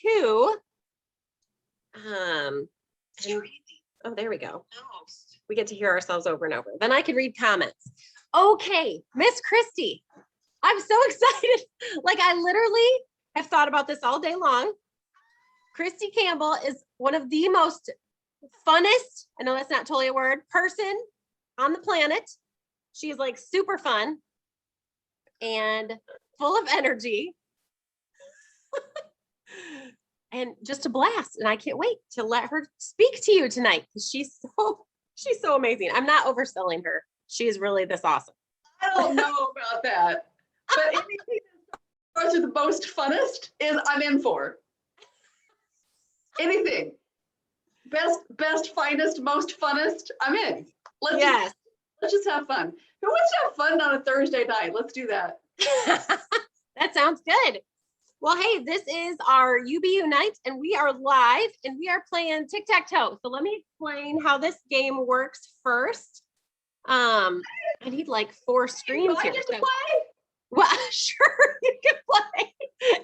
2. Oh, there we go. We get to hear ourselves over and over. Then I can read comments. Okay, Miss Christi, I'm so excited. Like, I literally have thought about this all day long. Christi Campbell is one of the most funnest, I know that's not totally a word, person on the planet. She's like super fun and full of energy and just a blast. And I can't wait to let her speak to you tonight because she's so amazing. I'm not overselling her. She's really this awesome. I don't know about that, but anything that starts with the most funnest is I'm in for. Anything. Best, finest, most funnest, I'm in. Let's just have fun. Who wants to have fun on a Thursday night? Let's do that. That sounds good. Well, hey, this is our UBU night and we are live and we are playing tic-tac-toe. So let me explain how this game works first. I need like 4 screens here. To play? Well, sure, you can play.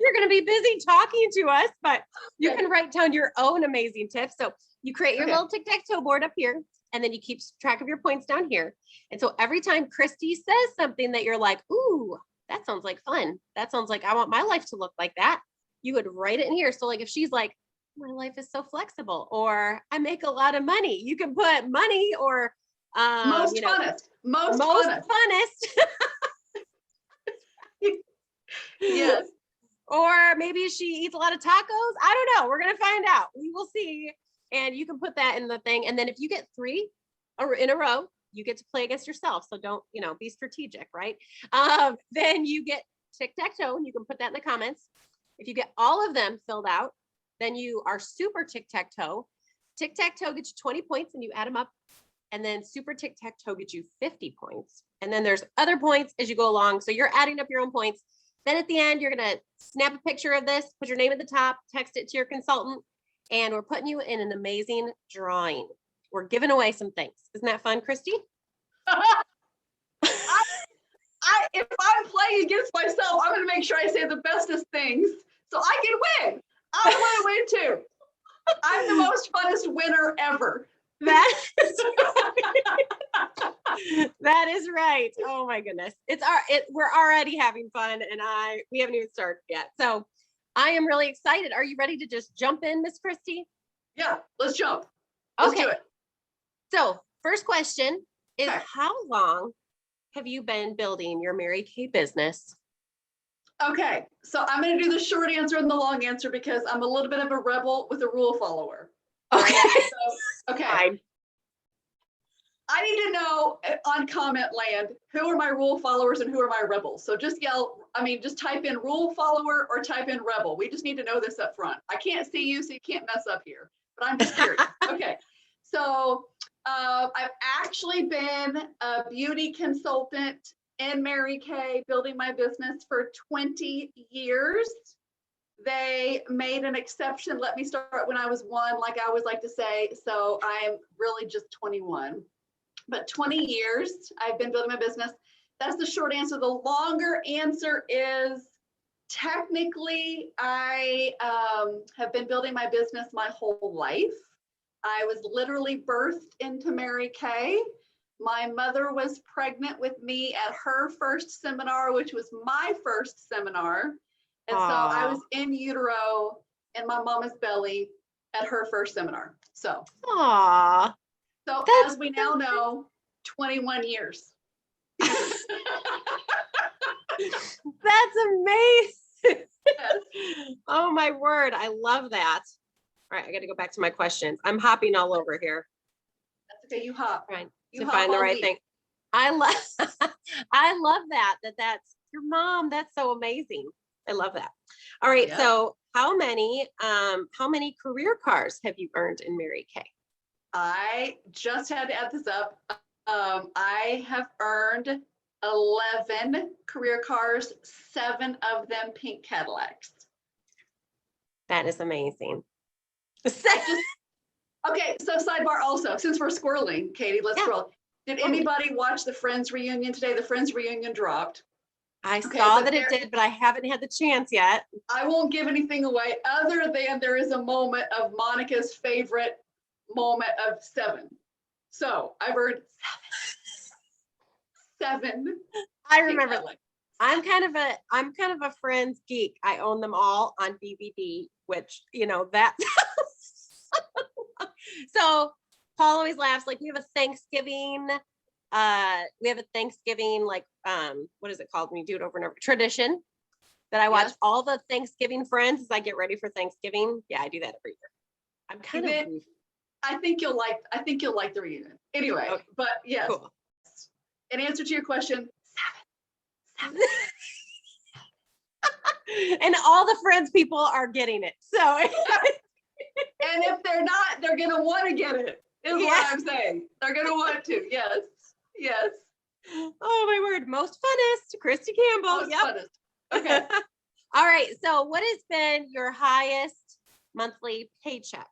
You're going to be busy talking to us, but you can write down your own amazing tips. So you create your little tic-tac-toe board up here, and then you keep track of your points down here. And so every time Christi says something that you're like, ooh, that sounds like fun. That sounds like I want my life to look like that. You would write it in here. So like if she's like, my life is so flexible, or I make a lot of money, you can put money or most funnest. Yes. Or maybe she eats a lot of tacos. I don't know. We're going to find out. We will see. And you can put that in the thing. And then if you get 3 in a row, you get to play against yourself. So don't, be strategic, right? Then you get tic-tac-toe and you can put that in the comments. If you get all of them filled out, then you are super tic-tac-toe. Tic-tac-toe gets you 20 points and you add them up. And then super tic-tac-toe gets you 50 points. And then there's other points as you go along. So you're adding up your own points. Then at the end, you're going to snap a picture of this, put your name at the top, text it to your consultant, and we're putting you in an amazing drawing. We're giving away some things. Isn't that fun, Christi? If I'm playing against myself, I'm going to make sure I say the bestest things so I can win. I want to win too. I'm the most funnest winner ever. That is right. Oh my goodness. We're already having fun and we haven't even started yet. So I am really excited. Are you ready to just jump in, Miss Christi? Yeah, let's jump. Let's do it. So first question is, how long have you been building your Mary Kay business? Okay, so I'm going to do the short answer and the long answer because I'm a little bit of a rebel with a rule follower. Okay. Okay. Fine. I need to know on comment land, who are my rule followers and who are my rebels? So just just type in rule follower or type in rebel. We just need to know this up front. I can't see you, so you can't mess up here, but I'm just curious. Okay. So I've actually been a beauty consultant in Mary Kay, building my business for 20 years. They made an exception, let me start when I was 1, like I always like to say. So I'm really just 21. But 20 years I've been building my business. That's the short answer. The longer answer is technically I have been building my business my whole life. I was literally birthed into Mary Kay. My mother was pregnant with me at her first seminar, which was my first seminar. And so I was in utero in my mama's belly at her first seminar. So, so as we now know, 21 years. That's amazing. Yes. Oh my word. I love that. All right. I got to go back to my questions. I'm hopping all over here. That's okay. You hop. Right. You to hop find the right deep. thing. I love that's your mom. That's so amazing. I love that. All right. Yeah. So how many career cars have you earned in Mary Kay? I just had to add this up. I have earned 11 career cars, 7 of them pink Cadillacs. That is amazing. Okay, so sidebar also, since we're squirreling, Katie, let's scroll. Did anybody watch the Friends reunion today? The Friends reunion dropped. I Okay, saw but that it did, but I haven't had the chance yet. I won't give anything away other than there is a moment of Monica's favorite moment of 7. So I've earned 7. I remember. I'm kind of a Friends geek. I own them all on DVD, which that. So Paul always laughs. Like, we have a Thanksgiving. We have a Thanksgiving, like, what is it called when you do it over and over? Tradition that I watch all the Thanksgiving Friends as I get ready for Thanksgiving. Yeah, I do that every year. I'm kind of. I think you'll like the reunion. Anyway, okay. But yes. Cool. In answer to your question, 7. And all the Friends people are getting it. So. And if they're not, they're gonna want to get it. Is what I'm saying. They're gonna want to. Yes. Yes. Oh my word. Most funnest, Christi Campbell. Most funnest. Okay. All right. So what has been your highest monthly paycheck?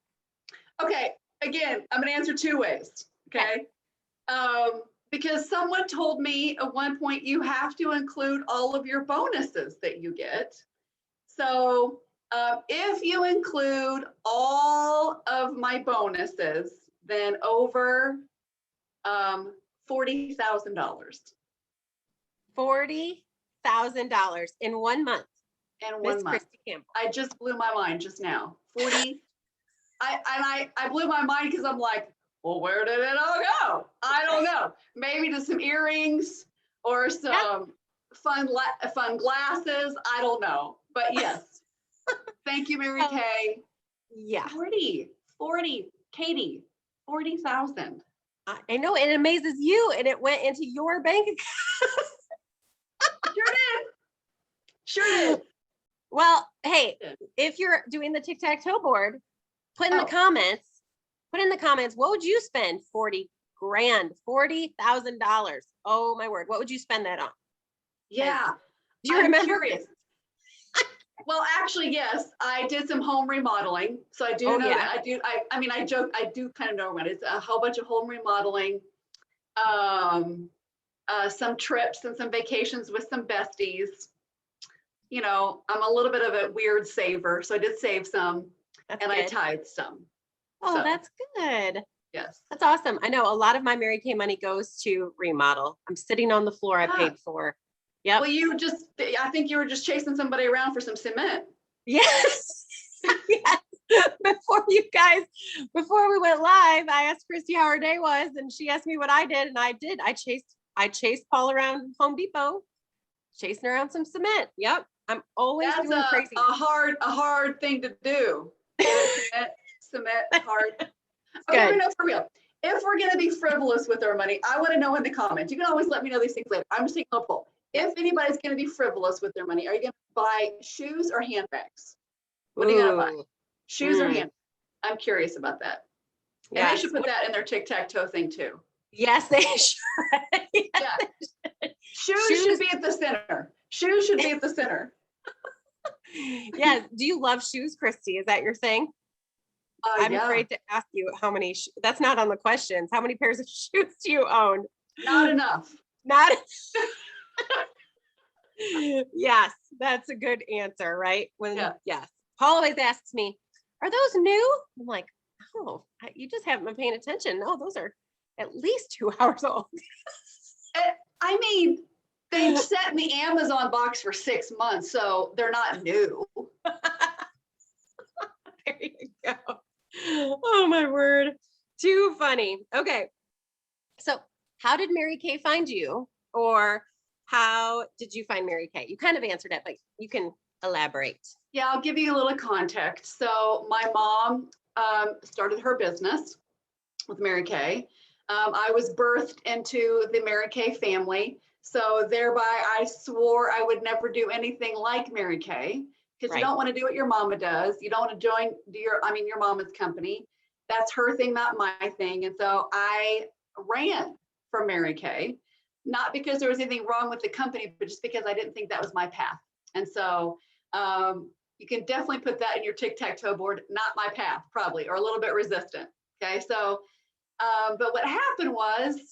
Okay. Again, I'm going to answer 2 ways. Okay. Because someone told me at one point, you have to include all of your bonuses that you get. So if you include all of my bonuses, then over $40,000. $40,000 in 1 month. In 1 month. Christi Campbell. I just blew my mind just now. 40. I blew my mind because I'm like, well, where did it all go? I don't know. Maybe to some earrings or some fun glasses. I don't know. But yes. Thank you, Mary Kay. Yeah. 40, Katie, 40,000. I know, it amazes you, and it went into your bank account. Sure did. Well, hey, if you're doing the tic-tac-toe board, put in the comments, what would you spend? 40 grand, $40,000. Oh my word. What would you spend that on? Yeah. Do you remember? Curious. Well, actually, yes, I did some home remodeling. So I do know that I joke, I do kind of know what it's a whole bunch of home remodeling, some trips and some vacations with some besties. I'm a little bit of a weird saver. So I did save some I tithed some. Oh, so, that's good. Yes. That's awesome. I know a lot of my Mary Kay money goes to remodel. I'm sitting on the floor I paid for. Yeah. Well, I think you were just chasing somebody around for some cement. Yes. Yes. Before we went live, I asked Christi how her day was, and she asked me what I did, and I did. I chased Paul around Home Depot, chasing around some cement. Yep. I'm always doing crazy. A hard thing to do. Cement hard. Okay, no, for real. If we're going to be frivolous with our money, I want to know in the comments. You can always let me know these things later. I'm just taking a poll. If anybody's going to be frivolous with their money, are you going to buy shoes or handbags? What are you going to buy? Shoes or handbags? I'm curious about that. And they should put that in their tic-tac-toe thing too. Yes, they should. Yeah. Shoes should be at the center. Shoes should be at the center. Yeah. Do you love shoes, Christi? Is that your thing? I'm afraid to ask you how many. That's not on the questions. How many pairs of shoes do you own? Not enough. Not. Yes, that's a good answer, right? Yes. Paul always asks me, "Are those new?" I'm like, "Oh, you just haven't been paying attention. No, those are at least 2 hours old." I mean, they've sat in the Amazon box for 6 months, so they're not new. There you go. Oh my word. Too funny. Okay. So how did Mary Kay find you? Or how did you find Mary Kay? You kind of answered it, but you can elaborate. Yeah, I'll give you a little context. So my mom started her business with Mary Kay. I was birthed into the Mary Kay family. So thereby I swore I would never do anything like Mary Kay, because you don't want to do what your mama does. You don't want to your mama's company. That's her thing, not my thing. And so I ran for Mary Kay, not because there was anything wrong with the company, but just because I didn't think that was my path. And so you can definitely put that in your tic-tac-toe board, not my path, probably, or a little bit resistant. Okay, so, but what happened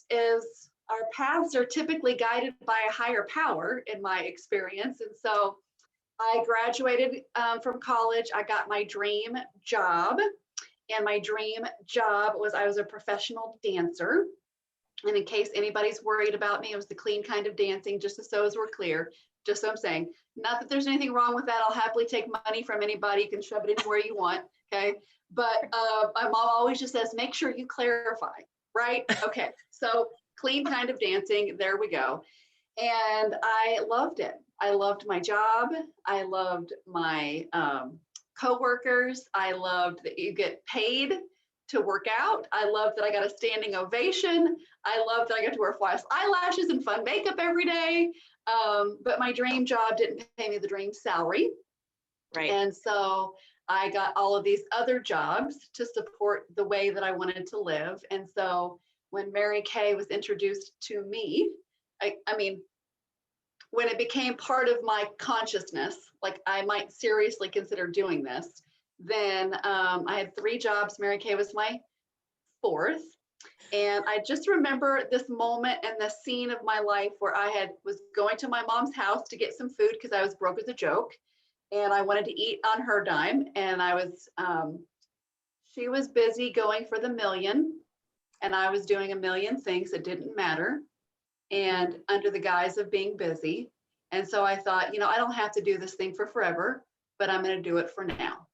is our paths are typically guided by a higher power in my experience. And so I graduated from college. I got my dream job, and my dream job was I was a professional dancer. And in case anybody's worried about me, it was the clean kind of dancing, just so as we're clear, just so I'm saying, not that there's anything wrong with that. I'll happily take money from anybody. You can shove it anywhere you want. Okay. But my mom always just says, make sure you clarify, right? Okay. So clean kind of dancing. There we go. And I loved it. I loved my job. I loved my coworkers. I loved that you get paid to work out. I loved that I got a standing ovation. I loved that I got to wear flash eyelashes and fun makeup every day. But my dream job didn't pay me the dream salary. Right. And so I got all of these other jobs to support the way that I wanted to live. And so when Mary Kay was introduced to me, I mean, when it became part of my consciousness, like I might seriously consider doing this, then I had 3 jobs. Mary Kay was my 4th. And I just remember this moment and the scene of my life where I was going to my mom's house to get some food because I was broke as a joke. And I wanted to eat on her dime. And she was busy going for the million. And I was doing a million things that didn't matter. And under the guise of being busy. And so I thought, I don't have to do this thing for forever, but I'm going to do it for now.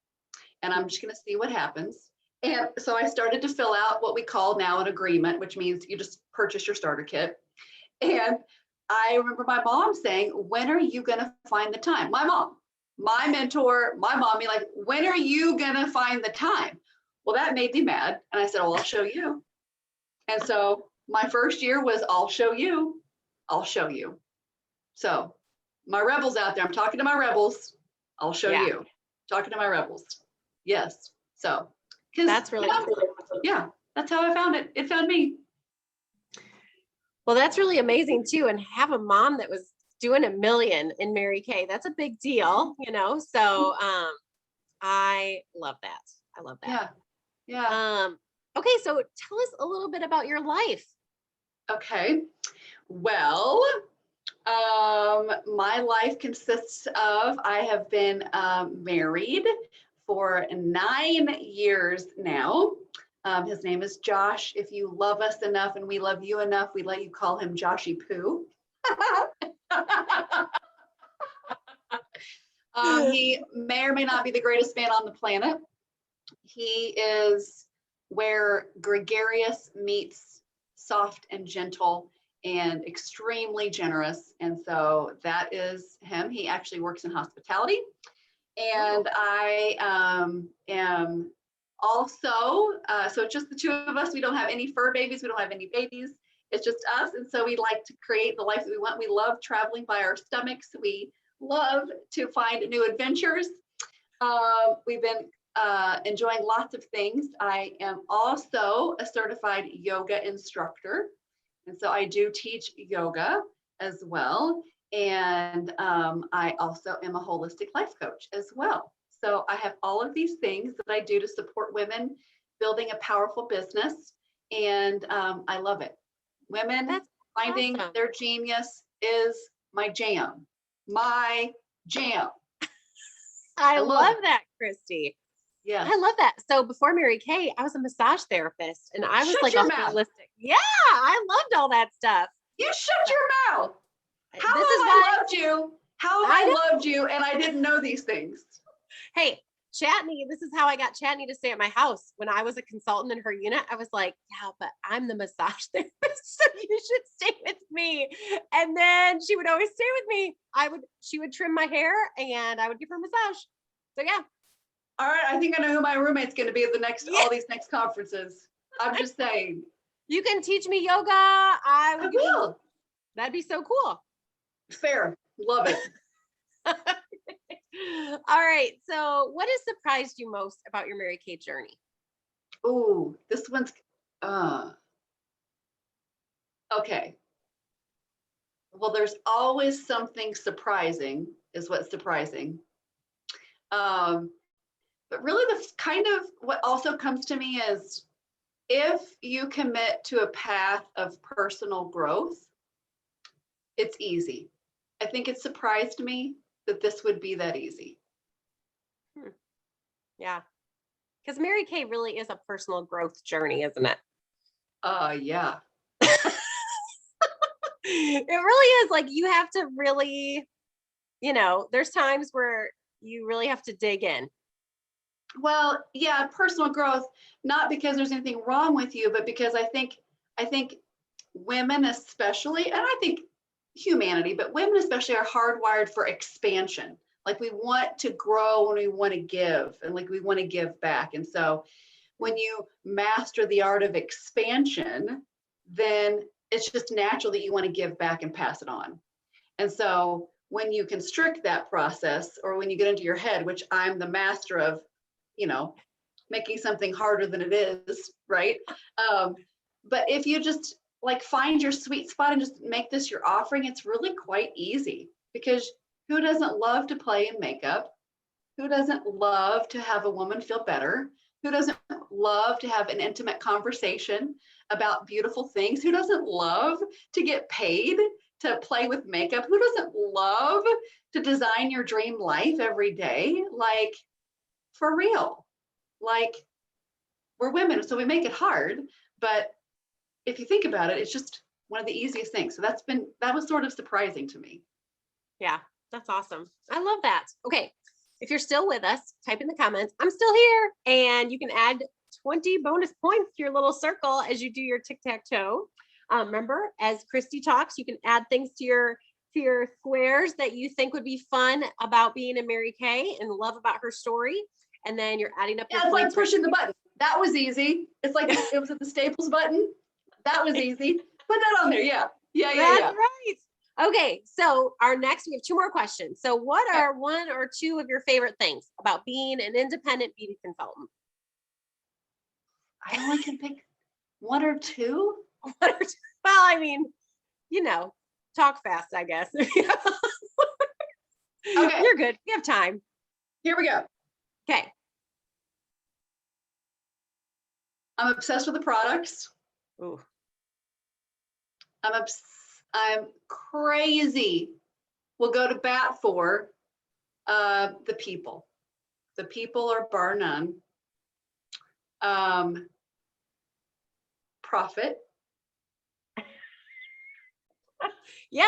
And I'm just going to see what happens. And so I started to fill out what we call now an agreement, which means you just purchase your starter kit. And I remember my mom saying, when are you going to find the time? My mom, my mentor, my mommy, like, when are you going to find the time? Well, that made me mad. And I said, well, I'll show you. And so my first year was, I'll show you. I'll show you. So my rebels out there, I'm talking to my rebels. I'll show you. Talking to my rebels. Yes. So that's really cool. Yeah, that's how I found it. It found me. Well, that's really amazing too. And have a mom that was doing $1 million in Mary Kay. That's a big deal, So I love that. I love that. Yeah. Okay, so tell us a little bit about your life. Okay. Well, my life consists of, I have been married for 9 years now. His name is Josh. If you love us enough and we love you enough, we let you call him Joshy Poo. He may or may not be the greatest man on the planet. He is where gregarious meets soft and gentle and extremely generous. And so that is him. He actually works in hospitality. And I am also, so just the 2 of us. We don't have any fur babies. We don't have any babies. It's just us. And so we like to create the life that we want. We love traveling by our stomachs. We love to find new adventures. We've been enjoying lots of things. I am also a certified yoga instructor. And so I do teach yoga as well. And I also am a holistic life coach as well. So I have all of these things that I do to support women building a powerful business. And I love it. Women finding their genius is my jam. My jam. I love that, Christi. Yeah. I love that. So before Mary Kay, I was a massage therapist and I was like a holistic. Yeah, I loved all that stuff. You shut your mouth. How have I loved you? How have I loved you and I didn't know these things? Hey, Chatney, this is how I got Chatney to stay at my house. When I was a consultant in her unit, I was like, yeah, but I'm the massage therapist, so you should stay with me. And then she would always stay with me. She would trim my hair and I would give her a massage. So yeah. All right, I think I know who my roommate's going to be at all these next conferences. I'm just saying. You can teach me yoga. I will. That'd be so cool. Fair. Love it. All right. So what has surprised you most about your Mary Kay journey? Ooh, this one's, okay. Well, there's always something surprising is what's surprising. But really the kind of what also comes to me is if you commit to a path of personal growth, it's easy. I think it surprised me that this would be that easy. Yeah. Because Mary Kay really is a personal growth journey, isn't it? Yeah. It really is. Like, you have to really, there's times where you really have to dig in. Well, yeah, personal growth, not because there's anything wrong with you, but because I think women especially, and I think humanity, but women especially are hardwired for expansion. Like we want to grow and we want to give, and like we want to give back. And so when you master the art of expansion, then it's just natural that you want to give back and pass it on. And so when you constrict that process, or when you get into your head, which I'm the master of, making something harder than it is, right? But if you just like find your sweet spot and just make this your offering, it's really quite easy, because who doesn't love to play in makeup? Who doesn't love to have a woman feel better? Who doesn't love to have an intimate conversation about beautiful things? Who doesn't love to get paid to play with makeup? Who doesn't love to design your dream life every day? Like, for real. Like, we're women, so we make it hard, but if you think about it, it's just one of the easiest things. So that was sort of surprising to me. Yeah, that's awesome. I love that. Okay. If you're still with us, type in the comments, I'm still here. And you can add 20 bonus points to your little circle as you do your tic-tac-toe. Remember, as Christi talks, you can add things to your squares that you think would be fun about being a Mary Kay and love about her story. And then you're adding up your it's points. like pushing the button. That was easy. It's like it was at the Staples button. That was easy. Put that on there. Yeah. That's right. Okay, so we have 2 more questions. So what are 1 or 2 of your favorite things about being an independent beauty consultant? I only can pick 1 or 2. Well, I mean, talk fast, I guess. Okay. You're good. You have time. Here we go. Okay. I'm obsessed with the products. Ooh. I'm crazy. We'll go to bat for the people. The people are bar none. Profit. Yeah,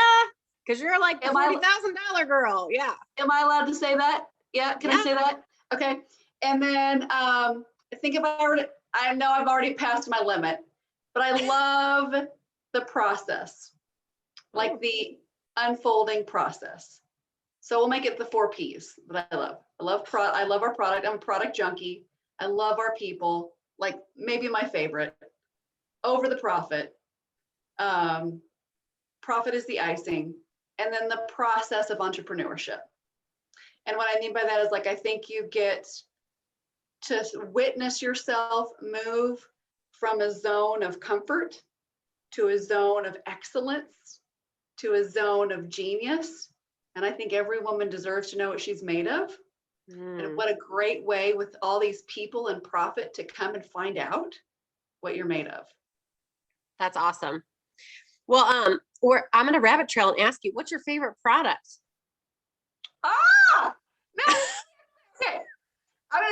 because you're like the $40,000 girl. Yeah. Am I allowed to say that? Yeah. Can I say that? Okay. And then I think I know I've already passed my limit, but I love the process, like the unfolding process. So we'll make it the 4 P's that I love. I love our product. I'm a product junkie. I love our people. Like maybe my favorite. Over the profit. Profit is the icing. And then the process of entrepreneurship. And what I mean by that is, like, I think you get to witness yourself move from a zone of comfort to a zone of excellence to a zone of genius. And I think every woman deserves to know what she's made of. And what a great way with all these people and profit to come and find out what you're made of. That's awesome. Well, I'm going to rabbit trail and ask you, what's your favorite product? No.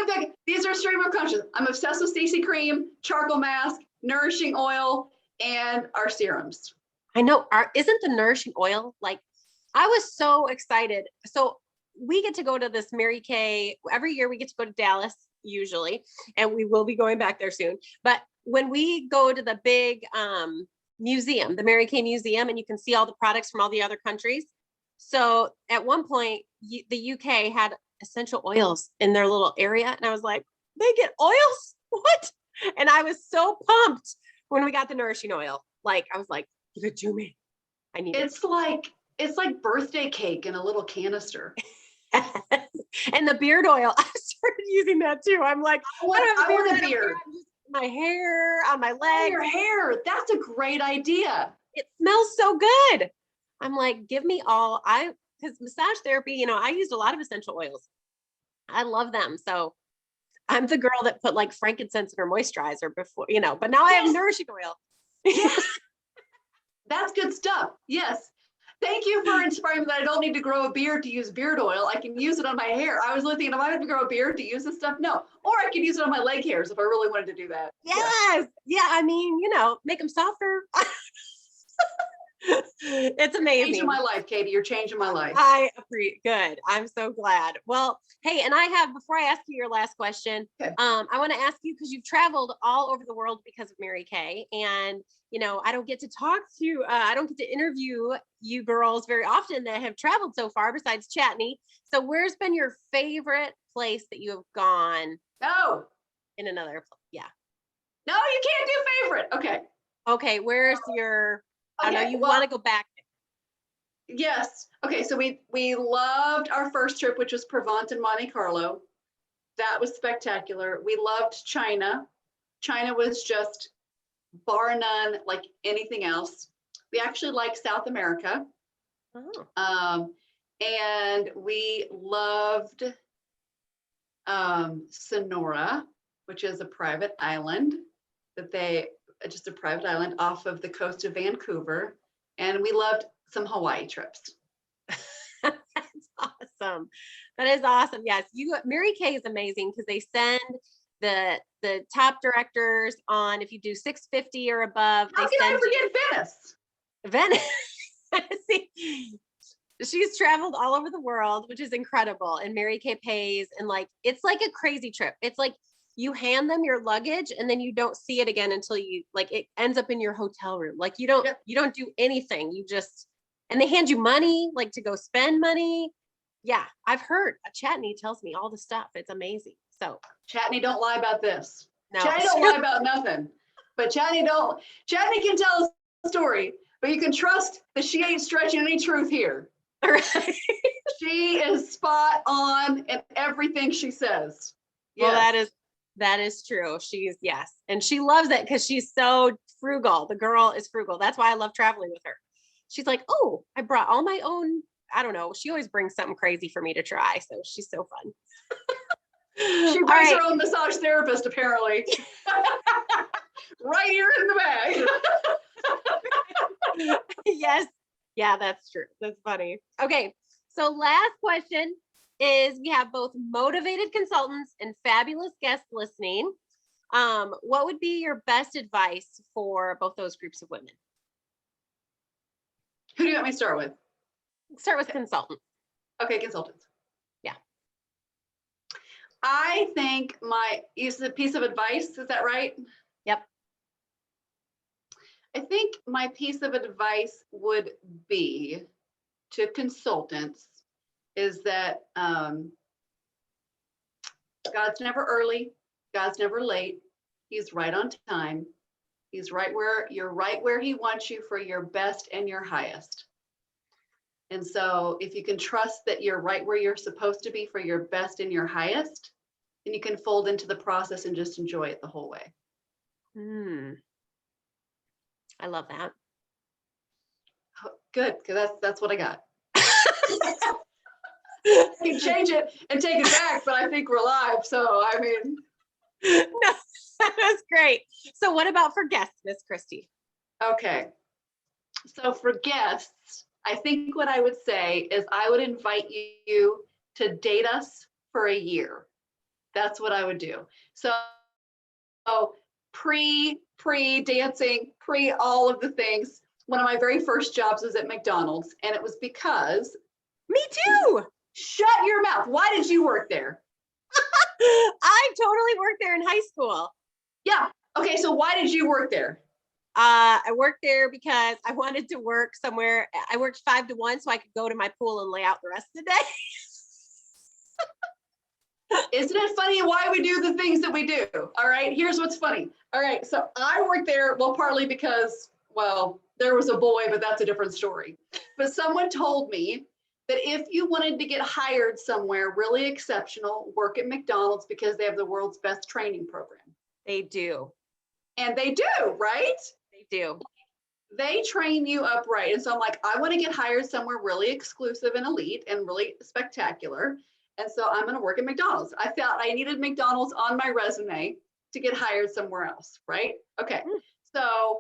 Okay. These are stream of consciousness. I'm obsessed with CC cream, charcoal mask, nourishing oil, and our serums. I know. Isn't the nourishing oil, like, I was so excited. So we get to go to this Mary Kay every year. We get to go to Dallas usually, and we will be going back there soon. But when we go to the big museum, the Mary Kay Museum, and you can see all the products from all the other countries. So at one point, the UK had essential oils in their little area. And I was like, they get oils? What? And I was so pumped when we got the nourishing oil. Like, I was like, give it to me. I need it. It's like birthday cake in a little canister. And the beard oil, I started using that too. I'm like, I want a beard. My hair, on my legs. Your hair. That's a great idea. It smells so good. I'm like, give me all. Because massage therapy, I used a lot of essential oils. I love them. So I'm the girl that put like frankincense in her moisturizer before, but now I have Yes. nourishing oil. Yes. That's good stuff. Yes. Thank you for inspiring me that I don't need to grow a beard to use beard oil. I can use it on my hair. I was thinking, if I have to grow a beard to use this stuff, no. Or I could use it on my leg hairs if I really wanted to do that. Yes. Yeah. I mean, make them softer. It's amazing. Changing my life, Katie. You're changing my life. I agree. Good. I'm so glad. Well, hey, and before I ask you your last question, Okay. I want to ask you, because you've traveled all over the world because of Mary Kay, and I don't get to interview you girls very often that have traveled so far besides Chatney. So where's been your favorite place that you have gone No. in another place? Yeah. No, you can't do favorite. Okay. Okay. Where's your, I know you well, want to go back. Yes. Okay. So we loved our first trip, which was Provence and Monte Carlo. That was spectacular. We loved China. China was just bar none like anything else. We actually like South America. Oh. And we loved Sonora, which is a private island just a private island off of the coast of Vancouver. And we loved some Hawaii trips. That's awesome. That is awesome. Yes, Mary Kay is amazing because they send the top directors on, if you do 650 or above. How can I forget Venice? Venice. She's traveled all over the world, which is incredible. And Mary Kay pays, and it's like a crazy trip. It's like you hand them your luggage and then you don't see it again until it ends up in your hotel room. Like you don't do anything. And they hand you money, like to go spend money. Yeah, I've heard. Chatney tells me all the stuff. It's amazing. So Chatney, don't lie about this. no, Chatney don't lie about nothing. But Chatney can tell a story, but you can trust that she ain't stretching any truth here. Right. She is spot on in everything she says. Well, that is true. Yes. And she loves it because she's so frugal. The girl is frugal. That's why I love traveling with her. She's like, oh, I brought all my own. I don't know. She always brings something crazy for me to try. So she's so fun. She brings her own massage therapist, apparently. Right here in the bag. Yes. Yeah, that's true. That's funny. Okay. So last question is, we have both motivated consultants and fabulous guests listening. What would be your best advice for both those groups of women? Who do you want me to start with? Start with consultants. Okay, consultants. Yeah. I think use a piece of advice, is that right? Yep. I think my piece of advice would be to consultants is that God's never early, God's never late. He's right on time. You're right where he wants you for your best and your highest. And so if you can trust that you're right where you're supposed to be for your best and your highest, then you can fold into the process and just enjoy it the whole way. I love that. Good, because that's what I got. I can change it and take it back, but I think we're live. So, I mean. No, that was great. So what about for guests, Miss Christi? Okay. So for guests, I think what I would say is I would invite you to date us for a year. That's what I would do. So pre-dancing, pre all of the things. One of my very first jobs was at McDonald's, and it was because. Me too. Shut your mouth. Why did you work there? I totally worked there in high school. Yeah. Okay. So why did you work there? I worked there because I wanted to work somewhere. I worked 5 to 1 so I could go to my pool and lay out the rest of the day. Isn't it funny why we do the things that we do? All right. Here's what's funny. All right. So I worked there, well, partly because, there was a boy, but that's a different story. But someone told me that if you wanted to get hired somewhere really exceptional, work at McDonald's because they have the world's best training program. They do. And they do, right? They do. They train you up right. And so I'm like, I want to get hired somewhere really exclusive and elite and really spectacular. And so I'm going to work at McDonald's. I felt I needed McDonald's on my resume to get hired somewhere else, right? Okay. So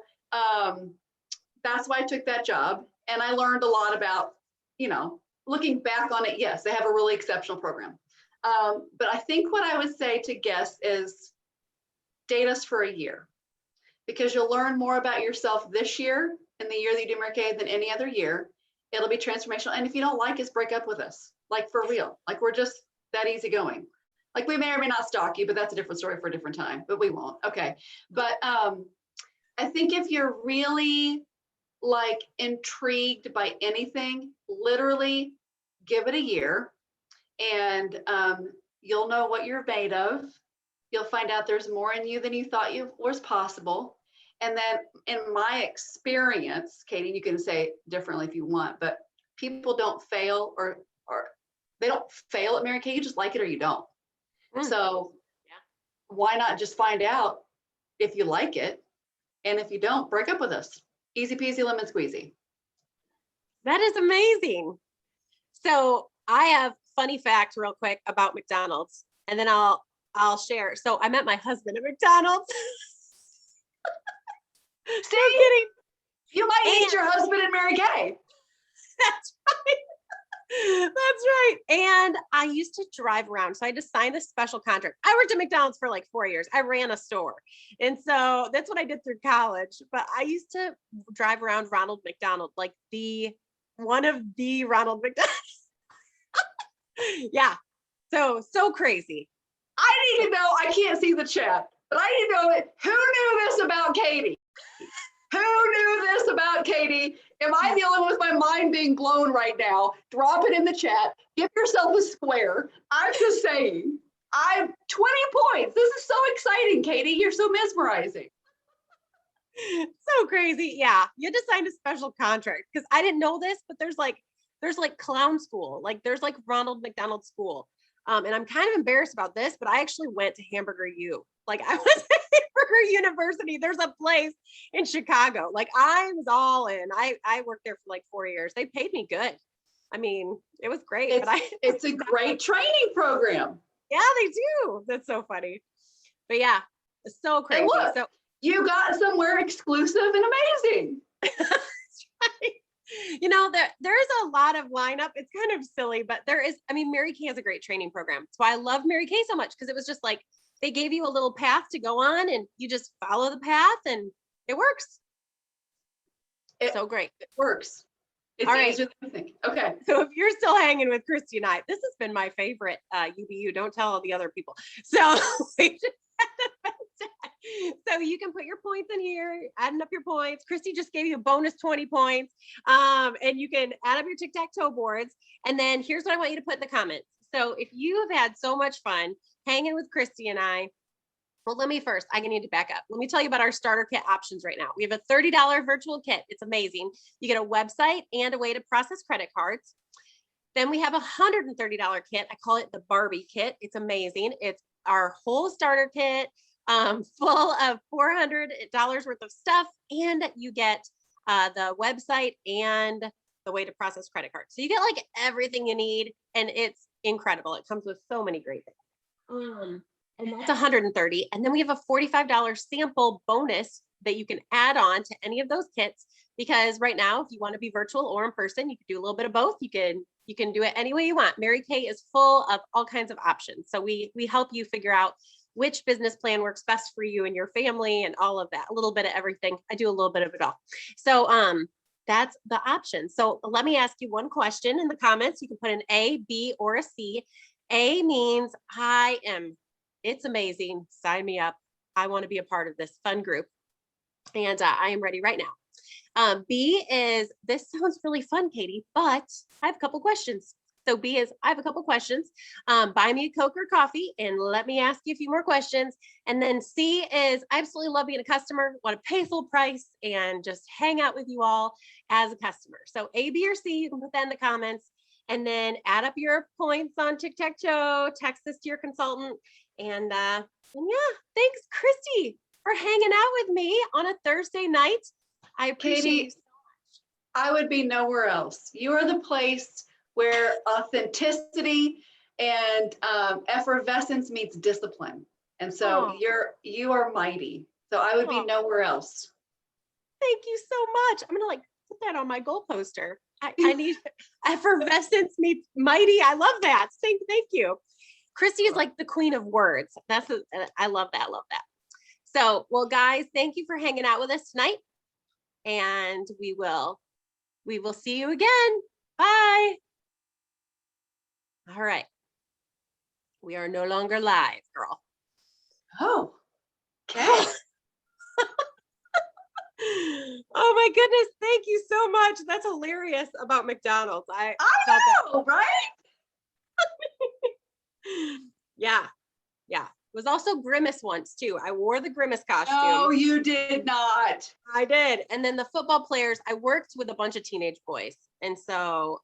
that's why I took that job. And I learned a lot about, looking back on it, yes, they have a really exceptional program. But I think what I would say to guests is date us for a year, because you'll learn more about yourself this year, in the year that you do Mary Kay, than any other year. It'll be transformational. And if you don't like us, break up with us, like for real. Like we're just that easygoing. Like we may or may not stalk you, but that's a different story for a different time, but we won't. Okay. But I think if you're really like intrigued by anything, literally give it a year, and you'll know what you're made of. You'll find out there's more in you than you thought was possible. And then in my experience, Katie, you can say differently if you want, but people don't fail or they don't fail at Mary Kay. You just like it or you don't. So why not just find out if you like it? And if you don't, break up with us. Easy peasy lemon squeezy. That is amazing. So I have funny fact real quick about McDonald's, and then I'll share. So I met my husband at McDonald's. See, no kidding. You might meet your husband in Mary Kay. That's right. That's right. And I used to drive around. So I had to sign this special contract. I worked at McDonald's for like 4 years. I ran a store. And so that's what I did through college. But I used to drive around Ronald McDonald, like one of the Ronald McDonald. Yeah. So crazy. I need to know, I can't see the chat, but I need to know who knew this about Katie? Who knew this about Katie? Am I the only one with my mind being blown right now? Drop it in the chat. Give yourself a square. I'm just saying, 20 points. This is so exciting, Katie. You're so mesmerizing. So crazy. Yeah. You had to sign a special contract because I didn't know this, but there's like clown school. Like there's like Ronald McDonald school. And I'm kind of embarrassed about this, but I actually went to Hamburger U. Like I was at Hamburger University. There's a place in Chicago. Like I was all in. I worked there for like 4 years. They paid me good. I mean, it was great. It's a great training program. Yeah, they do. That's so funny. But yeah, it's so crazy. And look, so you got somewhere exclusive and amazing. That's right. There is a lot of lineup. It's kind of silly, but Mary Kay has a great training program. That's why I love Mary Kay so much, because it was just like, they gave you a little path to go on and you just follow the path and it works. It's so great. It works. It's all right. easier than you think. Okay. So if you're still hanging with Christi and I, this has been my favorite UBU. Don't tell all the other people. So so you can put your points in here, adding up your points. Christi just gave you a bonus 20 points. And you can add up your tic-tac-toe boards. And then here's what I want you to put in the comments. So if you have had so much fun hanging with Christi and I, well, I need to back up. Let me tell you about our starter kit options right now. We have a $30 virtual kit. It's amazing. You get a website and a way to process credit cards. Then we have a $130 kit. I call it the Barbie kit. It's amazing. It's our whole starter kit, full of $400 worth of stuff. And you get the website and the way to process credit cards. So you get like everything you need, and it's incredible. It comes with so many great things. And that's $130. And then we have a $45 sample bonus that you can add on to any of those kits, because right now, if you want to be virtual or in person, you can do a little bit of both. You can do it any way you want. Mary Kay is full of all kinds of options. So we help you figure out which business plan works best for you and your family and all of that, a little bit of everything. I do a little bit of it all. So that's the option. So let me ask you one question in the comments. You can put an A, B, or a C. A means it's amazing. Sign me up. I want to be a part of this fun group. And I am ready right now. B is, this sounds really fun, Katie, but I have a couple questions. So B is, I have a couple questions. Buy me a Coke or coffee and let me ask you a few more questions. And then C is, I absolutely love being a customer, want to pay full price and just hang out with you all as a customer. So A, B, or C, you can put that in the comments, and then add up your points on tic-tac-toe, text this to your consultant. And yeah, thanks, Christi, for hanging out with me on a Thursday night. I appreciate Katie, you so much. I would be nowhere else. You are the place where authenticity And effervescence means discipline. And so Oh. you are mighty. So I would be Oh. nowhere else. Thank you so much. I'm gonna like put that on my goal poster. I need effervescence meets mighty. I love that. Thank you. Christy is like the queen of words. I love that. Love that. So, well, guys, thank you for hanging out with us tonight. And we will see you again. Bye. All right. We are no longer live, girl. Oh, okay. Oh my goodness. Thank you so much. That's hilarious about McDonald's. I know, right? Yeah. Yeah. It was also Grimace once too. I wore the Grimace costume. No, you did not. I did. And then the football players, I worked with a bunch of teenage boys. And so